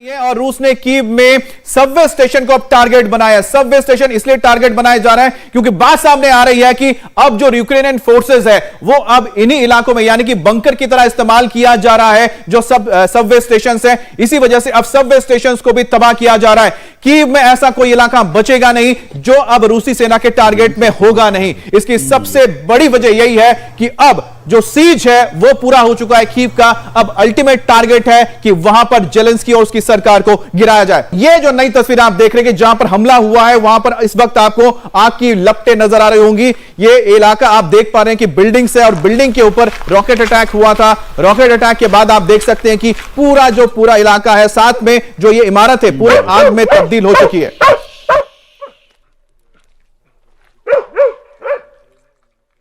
और रूस ने कीव में सबवे स्टेशन को अब टारगेट बनाया। सबवे स्टेशन इसलिए टारगेट बनाया जा रहा है क्योंकि बात सामने आ रही है कि अब जो यूक्रेनियन फोर्सेस है वो अब इन्हीं इलाकों में यानी कि बंकर की तरह इस्तेमाल किया जा रहा है जो सबवे स्टेशन है। इसी वजह से अब सबवे स्टेशन को भी तबाह किया जा रहा है। कीव में ऐसा कोई इलाका बचेगा नहीं जो अब रूसी सेना के टारगेट में होगा नहीं। इसकी सबसे बड़ी वजह यही है कि अब जो सीज है वो पूरा हो चुका है कीव का। अब अल्टीमेट टारगेट है कि वहां पर जेलेंस्की और उसकी सरकार को गिराया जाए। ये जो नई तस्वीर आप देख रहे हैं कि जहां पर हमला हुआ है वहां पर इस वक्त आपको आग की लपटें नजर आ रही होंगी। ये इलाका आप देख पा रहे हैं कि बिल्डिंग से और बिल्डिंग के ऊपर रॉकेट अटैक हुआ था। रॉकेट अटैक के बाद आप देख सकते हैं कि पूरा इलाका है, साथ में जो ये इमारत है पूरे आग में तब्दील हो चुकी है।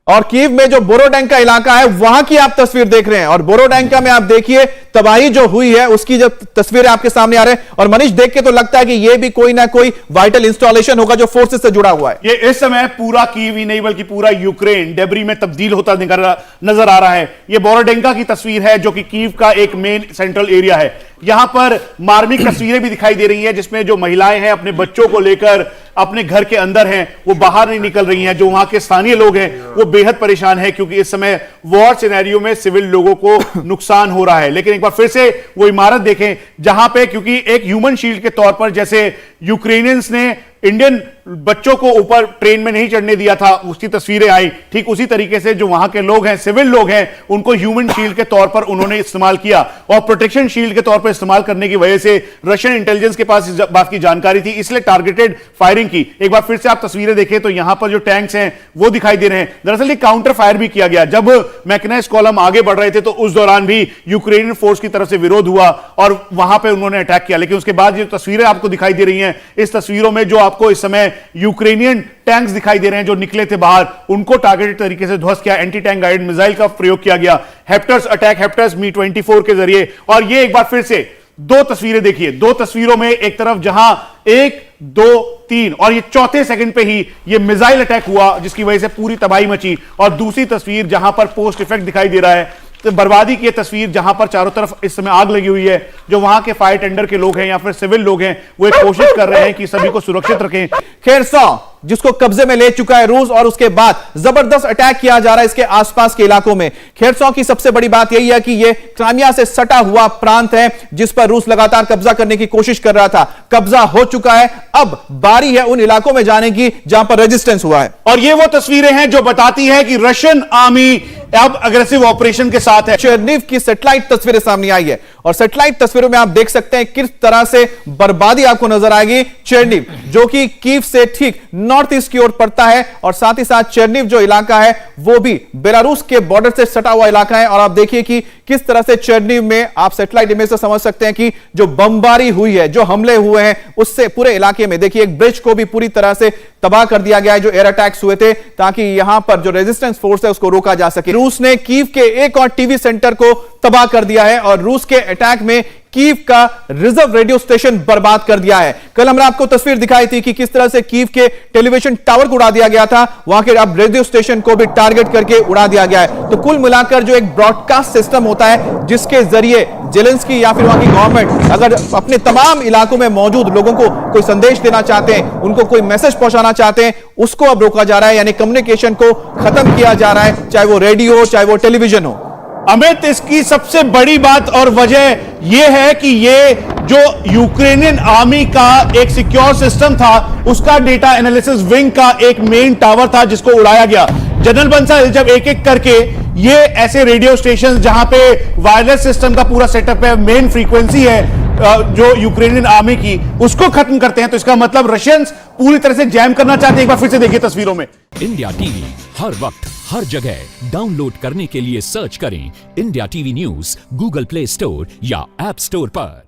और कीव में जो बोरोडेंका इलाका है वहां की आप तस्वीर देख रहे हैं और बोरोडेंका में आप देखिए तबाही जो हुई है उसकी जब तस्वीरें आपके सामने आ रहे हैं। और मनीष देख के तो लगता है कि यह भी कोई ना कोई वाइटल इंस्टॉलेशन होगा जो फोर्सेस से जुड़ा हुआ है। ये इस समय पूरा कीव ही नहीं बल्कि पूरा यूक्रेन डेब्री में तब्दील होता नजर आ रहा है। यह बोरोडेंका की तस्वीर है जो कि कीव का एक मेन सेंट्रल एरिया है। यहां पर मार्मिक तस्वीरें भी दिखाई दे रही हैं जिसमें जो महिलाएं हैं अपने बच्चों को लेकर अपने घर के अंदर हैं, वो बाहर नहीं निकल रही हैं। जो वहां के स्थानीय लोग हैं वो बेहद परेशान हैं क्योंकि इस समय वॉर सिनेरियो में सिविल लोगों को नुकसान हो रहा है। लेकिन एक बार फिर से वो इमारत देखें जहां पे क्योंकि एक ह्यूमन शील्ड के तौर पर जैसे यूक्रेनियंस ने इंडियन बच्चों को ऊपर ट्रेन में नहीं चढ़ने दिया था, उसकी तस्वीरें आई, ठीक उसी तरीके से जो वहां के लोग हैं सिविल लोग हैं उनको ह्यूमन शील्ड के तौर पर उन्होंने इस्तेमाल किया और प्रोटेक्शन शील्ड के तौर पर इस्तेमाल करने की वजह से रशियन इंटेलिजेंस के पास इस बात की जानकारी थी, इसलिए टारगेटेड फायरिंग की। एक बार फिर से आप तस्वीरें देखें तो यहां पर जो टैंक्स हैं वो दिखाई दे रहे हैं। दरअसल ये काउंटर फायर भी किया गया। जब मैकेनाइज्ड कॉलम आगे बढ़ रहे थे तो उस दौरान भी यूक्रेनियन फोर्स की तरफ से विरोध हुआ और वहां पर उन्होंने अटैक किया। लेकिन उसके बाद जो तस्वीरें आपको दिखाई दे रही हैं, इस तस्वीरों में जो आपको इस समय यूक्रेनियन टैंक्स दिखाई दे रहे हैं जो निकले थे बाहर, उनको टारगेटेड तरीके से ध्वस्त किया। एंटी टैंक गाइडेड मिसाइल का प्रयोग किया गया, हेप्टर्स अटैक, हेप्टर्स मी-24 के जरिए। और ये एक बार फिर से दो तस्वीरें देखिए। दो तस्वीरों में एक तरफ जहां 1, 2, 3 और ये चौथे सेकंड पे ही ये मिसाइल अटैक हुआ जिसकी वजह से पूरी तबाही मची। और दूसरी तस्वीर जहां पर पोस्ट इफेक्ट दिखाई दे रहा है, तो बर्बादी की तस्वीर जहां पर चारों तरफ इस समय आग लगी हुई है। जो वहां के फायर टेंडर के लोग हैं या फिर सिविल लोग हैं वो एक कोशिश कर रहे हैं कि सभी को सुरक्षित रखें। खेरसॉ जिसको कब्जे में ले चुका है रूस और उसके बाद जबरदस्त अटैक किया जा रहा है इसके आसपास के इलाकों में। खेरसॉ की सबसे बड़ी बात यही है कि यह क्राइमिया से सटा हुआ प्रांत है जिस पर रूस लगातार कब्जा करने की कोशिश कर रहा था। कब्जा हो चुका है, अब बारी है उन इलाकों में जाने की जहां पर रेजिस्टेंस हुआ है। और ये वो तस्वीरें हैं जो बताती है कि रशियन आर्मी अब अग्रेसिव ऑपरेशन के साथ है। चेरनिव की सैटेलाइट तस्वीरें सामने आई है और सैटेलाइट तस्वीरों में आप देख सकते हैं किस तरह से बर्बादी आपको नजर आएगी। चेरनिव जो कि कीव से ठीक नॉर्थ ईस्ट की ओर पड़ता है और साथ ही साथ चेरनिव जो इलाका है वो भी बेलारूस के बॉर्डर से सटा हुआ इलाका है। और आप देखिए कि किस तरह से चेरनिव में आप सैटेलाइट इमेज से समझ सकते हैं कि जो बमबारी हुई है, जो हमले हुए हैं उससे पूरे इलाके में देखिए एक ब्रिज को भी पूरी तरह से तबाह कर दिया गया है जो एयर अटैक्स हुए थे ताकि यहां पर जो रेजिस्टेंस फोर्स है उसको रोका जा सके। रूस ने कीव के एक और टीवी सेंटर को तबाह कर दिया है और रूस के अटैक में कीव का रिजर्व रेडियो स्टेशन बर्बाद कर दिया है। कल हमने आपको तस्वीर दिखाई थी कि किस तरह से कीव के टेलीविजन टावर को उड़ा दिया गया था, वहां के अब रेडियो स्टेशन को भी टारगेट करके उड़ा दिया गया है। तो कुल मिलाकर जो एक ब्रॉडकास्ट सिस्टम होता है जिसके जरिए जेलेंस्की या फिर वहां की गवर्नमेंट अगर अपने तमाम इलाकों में मौजूद लोगों को कोई संदेश देना चाहते हैं, उनको कोई मैसेज पहुंचाना चाहते हैं, उसको अब रोका जा रहा है। यानी कम्युनिकेशन को खत्म किया जा रहा है, चाहे वो रेडियो हो चाहे वो टेलीविजन हो। अमित, इसकी सबसे बड़ी बात और वजह यह है कि ये जो यूक्रेनियन आर्मी का एक सिक्योर सिस्टम था उसका डेटा एनालिसिस विंग का एक मेन टावर था जिसको उड़ाया गया। जनरल बंसल जब एक एक करके ये ऐसे रेडियो स्टेशन जहां पे वायरलेस सिस्टम का पूरा सेटअप है, मेन फ्रीक्वेंसी है जो यूक्रेनियन आर्मी की, उसको खत्म करते हैं तो इसका मतलब रशियंस पूरी तरह से जैम करना चाहते हैं। एक बार फिर से देखिए तस्वीरों में। इंडिया टीवी हर वक्त हर जगह डाउनलोड करने के लिए सर्च करें India TV news Google play store या ऐप स्टोर पर।